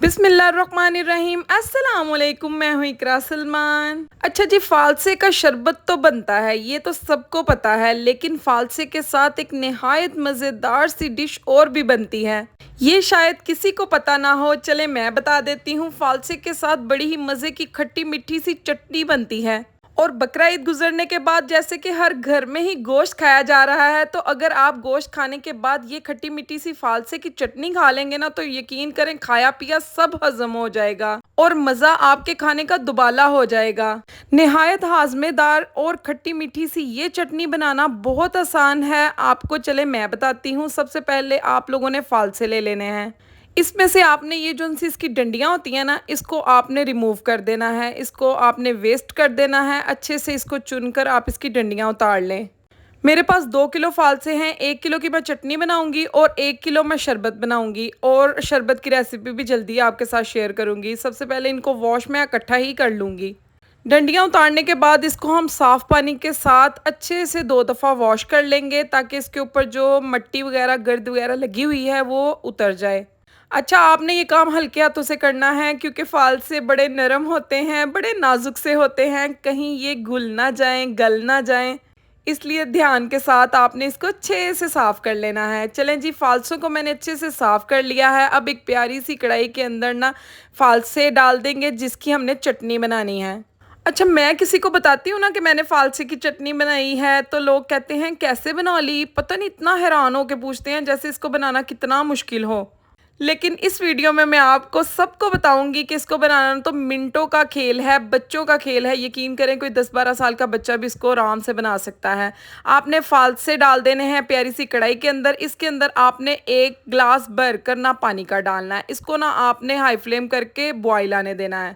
बिस्मिल्लाहिर्रहमानिर्रहीम अस्सलाम वालेकुम। मैं हूँ इकरा सलमान। अच्छा जी, फालसे का शरबत तो बनता है, ये तो सबको पता है, लेकिन फालसे के साथ एक निहायत मज़ेदार सी डिश और भी बनती है। ये शायद किसी को पता ना हो, चले मैं बता देती हूँ। फालसे के साथ बड़ी ही मज़े की खट्टी मीठी सी चटनी बनती है। और बकरा ईद गुजरने के बाद जैसे कि हर घर में ही गोश्त खाया जा रहा है, तो अगर आप गोश्त खाने के बाद ये खट्टी मीठी सी फालसे की चटनी खा लेंगे ना, तो यकीन करें खाया पिया सब हजम हो जाएगा और मज़ा आपके खाने का दुबाला हो जाएगा। निहायत हाजमेदार और खट्टी मीठी सी ये चटनी बनाना बहुत आसान है। आपको चले मैं बताती हूँ। सबसे पहले आप लोगों ने फालसे ले लेने हैं। इसमें से आपने ये जो सी इसकी डंडियाँ होती हैं ना, इसको आपने रिमूव कर देना है, इसको आपने वेस्ट कर देना है। अच्छे से इसको चुनकर आप इसकी डंडियाँ उतार लें। मेरे पास 2 किलो फालसे हैं, 1 किलो की मैं चटनी बनाऊंगी और 1 किलो मैं शरबत बनाऊंगी, और शरबत की रेसिपी भी जल्दी आपके साथ शेयर करूंगी। सबसे पहले इनको वॉश में इकट्ठा ही कर लूँगी। डंडियाँ उतारने के बाद इसको हम साफ़ पानी के साथ अच्छे से 2 दफ़ा वॉश कर लेंगे, ताकि इसके ऊपर जो मिट्टी वगैरह गर्द वगैरह लगी हुई है वो उतर जाए। अच्छा, आपने ये काम हल्के हाथों से करना है, क्योंकि फालसे बड़े नरम होते हैं, बड़े नाजुक से होते हैं, कहीं ये घुल ना जाएं, गल ना जाएं। इसलिए ध्यान के साथ आपने इसको अच्छे से साफ़ कर लेना है। चलें जी, फालसों को मैंने अच्छे से साफ़ कर लिया है। अब एक प्यारी सी कढ़ाई के अंदर ना फालसे डाल देंगे, जिसकी हमने चटनी बनानी है। अच्छा, मैं किसी को बताती हूँ ना कि मैंने फालसे की चटनी बनाई है, तो लोग कहते हैं कैसे बना ली, पता नहीं, इतना हैरान होकर पूछते हैं जैसे इसको बनाना कितना मुश्किल हो। लेकिन इस वीडियो में मैं आपको सबको बताऊंगी कि इसको बनाना तो मिनटों का खेल है, बच्चों का खेल है। यकीन करें, कोई 10-12 साल का बच्चा भी इसको आराम से बना सकता है। आपने फालसे डाल देने हैं प्यारी सी कढ़ाई के अंदर। इसके अंदर आपने 1 ग्लास भर कर ना पानी का डालना है। इसको ना आपने हाई फ्लेम करके बॉयल आने देना है।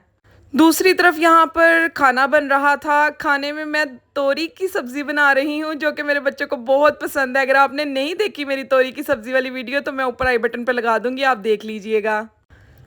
दूसरी तरफ यहाँ पर खाना बन रहा था। खाने में मैं तोरी की सब्ज़ी बना रही हूँ, जो कि मेरे बच्चों को बहुत पसंद है। अगर आपने नहीं देखी मेरी तोरी की सब्ज़ी वाली वीडियो, तो मैं ऊपर आई बटन पर लगा दूँगी, आप देख लीजिएगा।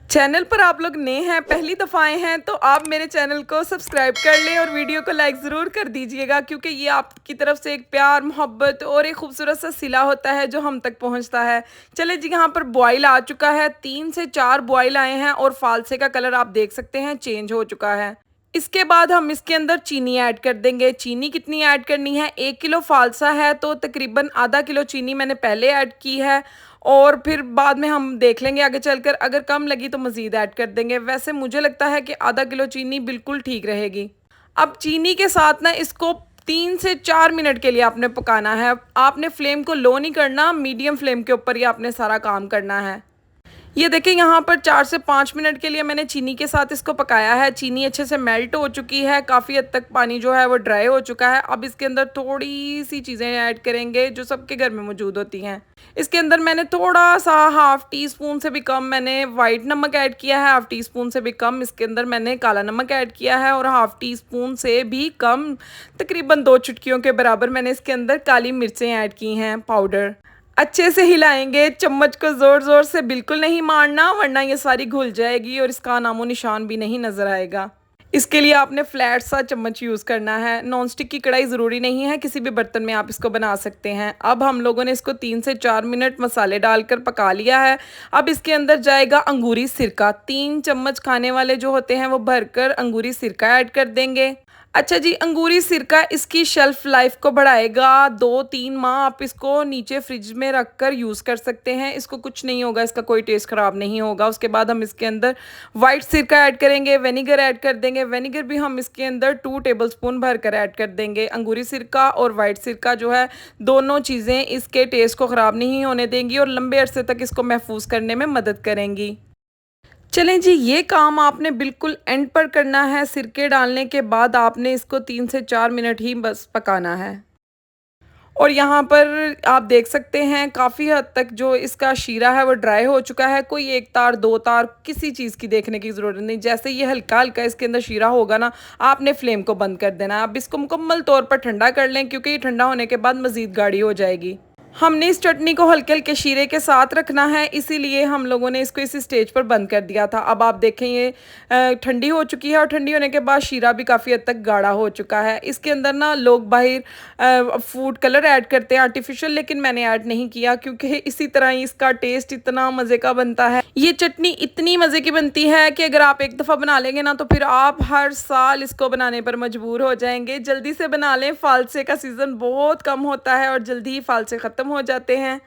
चैनल पर आप लोग नए हैं, पहली दफ़ा आए हैं, तो आप मेरे चैनल को सब्सक्राइब कर लें और वीडियो को लाइक ज़रूर कर दीजिएगा, क्योंकि ये आपकी तरफ से एक प्यार, मोहब्बत और एक खूबसूरत सा सिला होता है जो हम तक पहुंचता है। चले जी, यहाँ पर बॉयल आ चुका है, 3 से 4 बॉयल आए हैं और फालसे का कलर आप देख सकते हैं चेंज हो चुका है। इसके बाद हम इसके अंदर चीनी ऐड कर देंगे। चीनी कितनी ऐड करनी है, 1 किलो फालसा है तो तकरीबन आधा किलो चीनी मैंने पहले ऐड की है, और फिर बाद में हम देख लेंगे आगे चलकर, अगर कम लगी तो मज़ीद ऐड कर देंगे। वैसे मुझे लगता है कि आधा किलो चीनी बिल्कुल ठीक रहेगी। अब चीनी के साथ ना इसको 3 से 4 मिनट के लिए आपने पकाना है। आपने फ्लेम को लो नहीं करना, मीडियम फ्लेम के ऊपर ही आपने सारा काम करना है। ये देखिए, यहाँ पर 4 से 5 मिनट के लिए मैंने चीनी के साथ इसको पकाया है। चीनी अच्छे से मेल्ट हो चुकी है, काफ़ी हद तक पानी जो है वो ड्राई हो चुका है। अब इसके अंदर थोड़ी सी चीज़ें ऐड करेंगे जो सबके घर में मौजूद होती हैं। इसके अंदर मैंने थोड़ा सा हाफ़ टी स्पून से भी कम मैंने वाइट नमक ऐड किया है, हाफ़ टी स्पून से भी कम इसके अंदर मैंने काला नमक ऐड किया है, और हाफ़ टी स्पून से भी कम, तकरीबन 2 चुटकियों के बराबर मैंने इसके अंदर काली मिर्चें ऐड की हैं पाउडर। अच्छे से हिलाएंगे, चम्मच को ज़ोर ज़ोर से बिल्कुल नहीं मारना, वरना ये सारी घुल जाएगी और इसका नामो निशान भी नहीं नज़र आएगा। इसके लिए आपने फ्लैट सा चम्मच यूज़ करना है। नॉन स्टिक की कढ़ाई ज़रूरी नहीं है, किसी भी बर्तन में आप इसको बना सकते हैं। अब हम लोगों ने इसको 3 से 4 मिनट मसाले डालकर पका लिया है। अब इसके अंदर जाएगा अंगूरी सिरका। 3 चम्मच खाने वाले जो होते हैं वो भरकर अंगूरी सिरका ऐड कर देंगे। अच्छा जी, अंगूरी सिरका इसकी शेल्फ़ लाइफ को बढ़ाएगा। 2-3 माह आप इसको नीचे फ्रिज में रख कर यूज़ कर सकते हैं, इसको कुछ नहीं होगा, इसका कोई टेस्ट ख़राब नहीं होगा। उसके बाद हम इसके अंदर वाइट सिरका ऐड करेंगे, विनेगर ऐड कर देंगे। विनेगर भी हम इसके अंदर 2 टेबलस्पून भर कर ऐड कर देंगे। अंगूरी सिरका और वाइट सिरका जो है, दोनों चीज़ें इसके टेस्ट को ख़राब नहीं होने देंगी और लंबे अरसे तक इसको महफूज करने में मदद करेंगी। चलें जी, ये काम आपने बिल्कुल एंड पर करना है। सिरके डालने के बाद आपने इसको 3 से 4 मिनट ही बस पकाना है। और यहाँ पर आप देख सकते हैं काफ़ी हद तक जो इसका शीरा है वो ड्राई हो चुका है। कोई 1 तार 2 तार किसी चीज़ की देखने की ज़रूरत नहीं। जैसे ये हल्का हल्का इसके अंदर शीरा होगा ना, आपने फ्लेम को बंद कर देना है। अब इसको मुकम्मल तौर पर ठंडा कर लें, क्योंकि ये ठंडा होने के बाद मज़ीद गाढ़ी हो जाएगी। हमने इस चटनी को हल्के-हल्के शीरे के साथ रखना है, इसीलिए हम लोगों ने इसको इसी स्टेज पर बंद कर दिया था। अब आप देखें ये ठंडी हो चुकी है और ठंडी होने के बाद शीरा भी काफ़ी हद तक गाढ़ा हो चुका है। इसके अंदर ना लोग बाहर फूड कलर ऐड करते हैं आर्टिफ़िशियल, लेकिन मैंने ऐड नहीं किया क्योंकि इसी तरह ही इसका टेस्ट इतना मज़े का बनता है। ये चटनी इतनी मज़े की बनती है कि अगर आप एक दफ़ा बना लेंगे ना तो फिर आप हर साल इसको बनाने पर मजबूर हो जाएँगे। जल्दी से बना लें, फ़ालसे का सीज़न बहुत कम होता है और जल्दी ही फ़ालसे ख़त्म हो जाते हैं।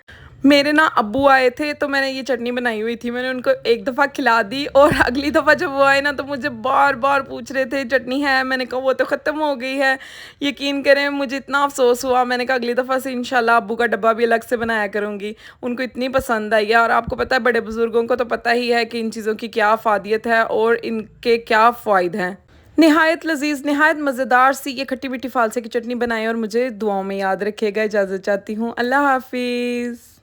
मेरे ना अब्बू आए थे तो मैंने ये चटनी बनाई हुई थी। मैंने उनको एक दफ़ा खिला दी और अगली दफ़ा जब वो आए ना तो मुझे बार-बार पूछ रहे थे चटनी है? मैंने कहा वो तो ख़त्म हो गई है। यकीन करें मुझे इतना अफ़सोस हुआ, मैंने कहा अगली दफ़ा से इंशाल्लाह अब्बू का डब्बा भी अलग से बनाया करूँगी। उनको इतनी पसंद आई है और आपको पता है बड़े बुज़ुर्गों को तो पता ही है कि इन चीज़ों की क्या अफ़ादियत है और इनके क्या फ़वाइद हैं। निहायत लज़ीज़, निहायत मज़ेदार सी ये खट्टी-मीठी फ़ालसे की चटनी बनाएँ और मुझे दुआओं में याद रखिएगा। इजाज़त चाहती हूँ। अल्लाह हाफ़िज़।